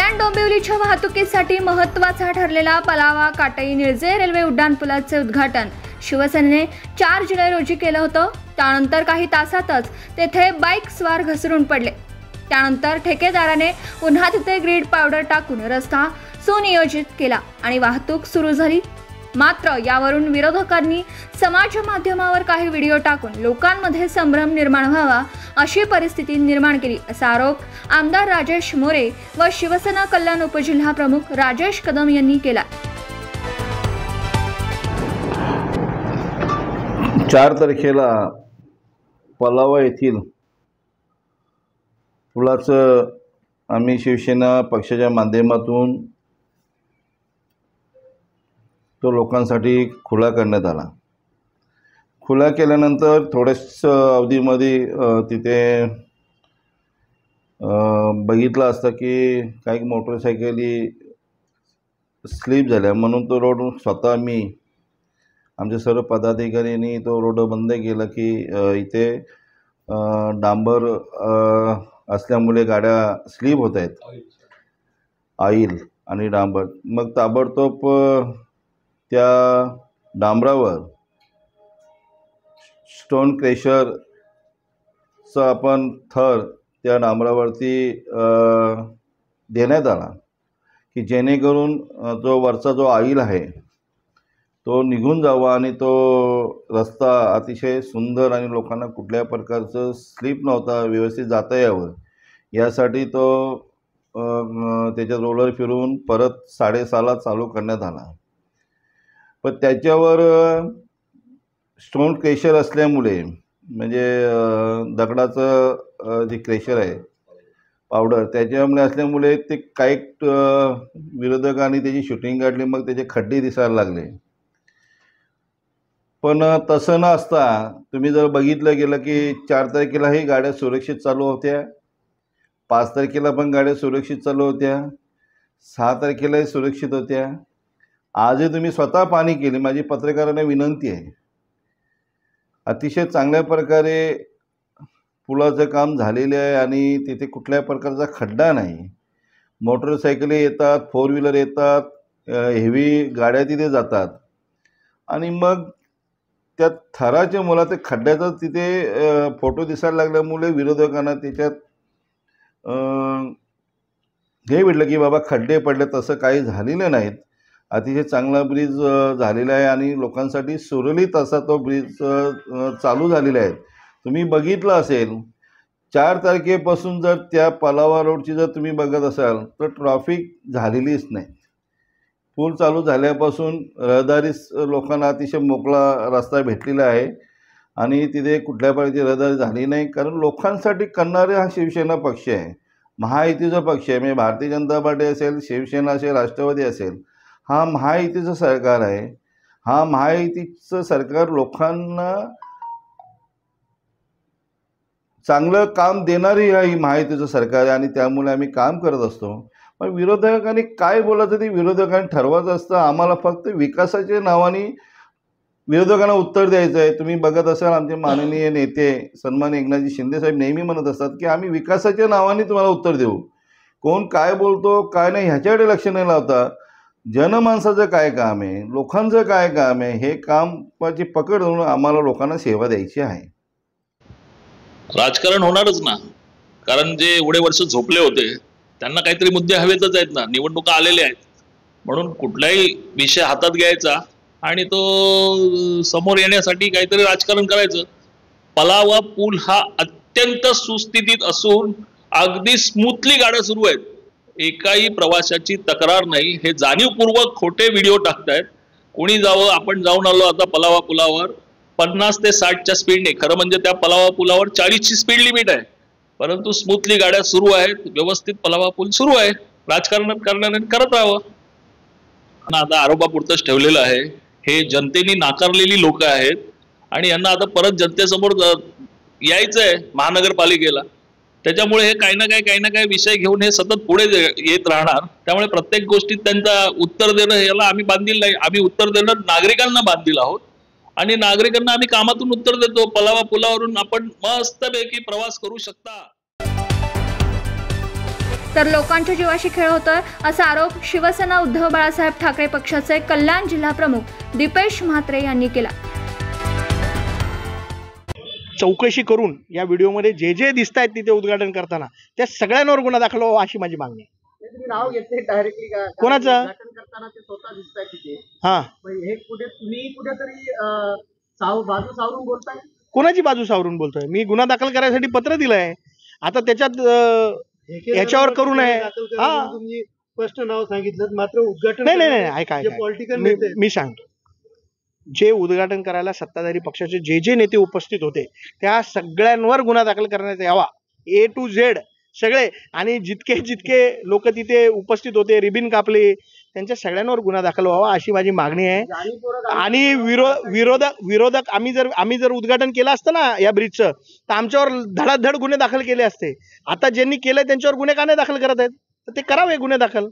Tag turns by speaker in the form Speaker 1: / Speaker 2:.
Speaker 1: कल्याण डोंबिवलीच्या वाहतुकीसाठी महत्त्वाचा ठरलेला पलावा काटई निळजे रेल्वे उड्डाणपुलाचे उद्घाटन शिवसेनेने 4 जुलै रोजी केलं होतं। त्यानंतर काही तासातच तेथे बाईक स्वार घसरून पडले। त्यानंतर ठेकेदाराने पुन्हा तिथे ग्रीड पावडर टाकून रस्ता सुनियोजित केला आणि वाहतूक सुरू झाली। मात्र यावरून विरोधकांनी समाज माध्यमावर काही व्हिडिओ टाकून लोकांमध्ये संभ्रम निर्माण व्हावा अशी परिस्थिती निर्माण केली असा आरोप आमदार राजेश मोरे व शिवसेना कल्याण उपजिल्हा प्रमुख राजेश कदम यांनी केला।
Speaker 2: 4 तारखेला पलावा येथील पुलाचं आम्ही शिवसेना पक्षाच्या माध्यमातून तो लोकांसाठी खुला करण्यात आला। खुला केल्यानंतर थोड्याच अवधीमध्ये तिथे बघितलं असतं की काही मोटरसायकली स्लिप झाल्या, म्हणून तो रोड स्वतः मी आमचे सर्व पदाधिकाऱ्यांनी तो रोड बंद केला की इथे डांबर असल्यामुळे गाड्या स्लिप होत आहेत, ऑइल आणि डांबर। मग ताबडतोब त्या डांबरावर स्टोन क्रेशरचा आपण थर त्या डांबरावरती देण्यात आला की जेणेकरून जो वरचा जो ऑइल आहे तो निघून जावा आणि तो रस्ता अतिशय सुंदर आणि लोकांना कुठल्या प्रकारचं स्लिप नव्हता व्यवस्थित जाता यावं यासाठी तो त्याच्या रोलर फिरून परत 6:30ला चालू करण्यात आला। पण त्याच्यावर स्टोन क्रेशर असल्यामुळे म्हणजे दगडाचं जे क्रेशर आहे पावडर त्याच्यामुळे असल्यामुळे ते काही विरोधकांनी त्याची शूटिंग काढली, मग त्याचे खड्डे दिसायला लागले। पण तसं न असता तुम्ही जर बघितलं गेलं की 4 तारखेलाही गाड्या सुरक्षित चालू होत्या, 5 तारखेला पण गाड्या सुरक्षित चालू होत्या, 6 तारखेलाही सुरक्षित होत्या। आजही तुम्ही स्वतः पाहणी केली। माझी पत्रकारांना विनंती आहे, अतिशय चांगल्या प्रकारे पुलाचं काम झालेले आहे आणि तिथे कुठल्या प्रकारचा खड्डा नाही। मोटरसायकली येतात, 4 व्हीलर येतात, हेवी गाड्या तिथे जातात आणि मग त्या थराच्या मुला ते खड्ड्याचा तिथे फोटो दिसायला लागल्यामुळे विरोधकांना त्याच्यात हे भेटलं की बाबा खड्डे पडले, तसं काही झालेलं नाहीत। अतिशय चांगला ब्रिज झालेला आहे आणि लोकांसाठी सुरळीत असा तो ब्रिज चालू झालेला आहे। तुम्ही बघितलं असेल 4 तारखेपासून जर त्या पलावा रोडची जर तुम्ही बघत असाल तर ट्रॅफिक झालेलीच नाही। पूल चालू झाल्यापासून रहदारी लोकांना अतिशय मोकळा रस्ता भेटलेला आहे आणि तिथे कुठल्या प्रकारची रहदारी झाली नाही, कारण लोकांसाठी करणारे हा शिवसेना पक्ष आहे, महायुतीचा पक्ष आहे। म्हणजे भारतीय जनता पार्टी असेल, शिवसेना असेल, राष्ट्रवादी असेल, हा महायुतीचं सरकार आहे। हा महायुतीचं सरकार लोकांना चांगलं काम देणारी ही महायुतीचं सरकार आहे आणि त्यामुळे आम्ही काम करत असतो। पण विरोधकांनी काय बोलायचं ते विरोधकांनी ठरवायचं असतं। आम्हाला फक्त विकासाच्या नावाने विरोधकांना उत्तर द्यायचं आहे। तुम्ही बघत असाल आमचे माननीय नेते सन्माननीय एकनाथजी शिंदे साहेब नेहमी म्हणत असतात की आम्ही विकासाच्या नावाने तुम्हाला उत्तर देऊ, कोण काय बोलतो काय नाही ह्याच्याकडे लक्ष न लावता जनमानसाचं काय काम आहे, लोकांचं काय काम आहे, हे कामाची पकड धरून आम्हाला लोकांना सेवा द्यायची आहे।
Speaker 3: राजकारण होणारच ना, कारण जे एवढे वर्ष झोपले होते त्यांना काहीतरी मुद्दे हवेतच आहेत ना, निवडणुका आलेल्या आहेत, म्हणून कुठलाही विषय हातात घ्यायचा आणि तो समोर येण्यासाठी काहीतरी राजकारण करायचं। पलावा पूल हा अत्यंत सुस्थितीत असून अगदी स्मूथली गाड्या सुरू आहेत, एकाही प्रवाशाची तक्रार नाही। हे जाणीवपूर्वक खोटे व्हिडिओ टाकतायत। कोणी जावं, आपण जाऊन आलो आता पलावा पुलावर 50 ते 60च्या स्पीडने, खरं म्हणजे त्या पलावा पुलावर 40ची स्पीड लिमिट आहे, परंतु स्मूथली गाड्या सुरू आहेत, व्यवस्थित पलावा पूल सुरू आहे। राजकारण करणाऱ्यांनी करत राहावं, आता आरोपापुरतंच ठेवलेलं आहे। हे जनतेने नाकारलेली लोक आहेत आणि यांना आता परत जनतेसमोर यायचं आहे महानगरपालिकेला, त्याच्यामुळे हे काही ना काही विषय घेऊन हे सतत पुढे येत राहणार। त्यामुळे प्रत्येक गोष्टीत त्यांचा उत्तर देणं याला आम्ही बांधील नाही, आम्ही उत्तर देणं नागरिकांना बांधील आहोत आणि नागरिकांना आम्ही कामातून उत्तर देतो। पलावा पुलावरून आपण मस्तपैकी प्रवास करू शकता।
Speaker 1: तर लोकांच्या जीवाशी खेळ होतोय असा आरोप शिवसेना उद्धव बाळासाहेब ठाकरे पक्षाचे कल्याण जिल्हा प्रमुख दीपेश म्हात्रे यांनी केला.
Speaker 4: चौकशी करून या व्हिडिओमध्ये जे जे दिसत आहेत तिथे उद्घाटन करताना त्या सगळ्यांवर गुन्हा दाखल व्हावा अशी माझी मागणी आहे.
Speaker 5: तुम्ही नाव घेतले डायरेक्टली का
Speaker 4: कोणाचं?
Speaker 5: उद्घाटन करताना ते स्वतः दिसताय तिथे.
Speaker 4: हा,
Speaker 5: हे कुठे तुम्ही कुठेतरी बाजू सावरून बोलताय.
Speaker 4: कोणाची बाजू सावरून बोलतोय मी? गुन्हा दाखल करायसाठी पत्र दिलंय. आता त्याच्यात याच्यावर करू नये. हा,
Speaker 5: तुम्ही स्पष्ट नाव सांगितलं मात्र उद्घाटन
Speaker 4: नाही ऐका
Speaker 5: पॉलिटिकल
Speaker 4: मी सांगतो. जे उद्घाटन करायला सत्ताधारी पक्षाचे जे जे नेते उपस्थित होते त्या सगळ्यांवर गुन्हा दाखल करण्यात यावा, A to Z सगळे. आणि जितके जितके लोक तिथे उपस्थित होते, रिबिन कापले, त्यांच्या सगळ्यांवर गुन्हा दाखल व्हावा अशी माझी मागणी आहे. आणि विरोधक आम्ही जर उद्घाटन केलं असतं ना या ब्रिजचं तर आमच्यावर धडाधड गुन्हे दाखल केले असते. आता ज्यांनी केलंय त्यांच्यावर गुन्हे का नाही दाखल करत आहेत? तर ते करावे गुन्हे दाखल.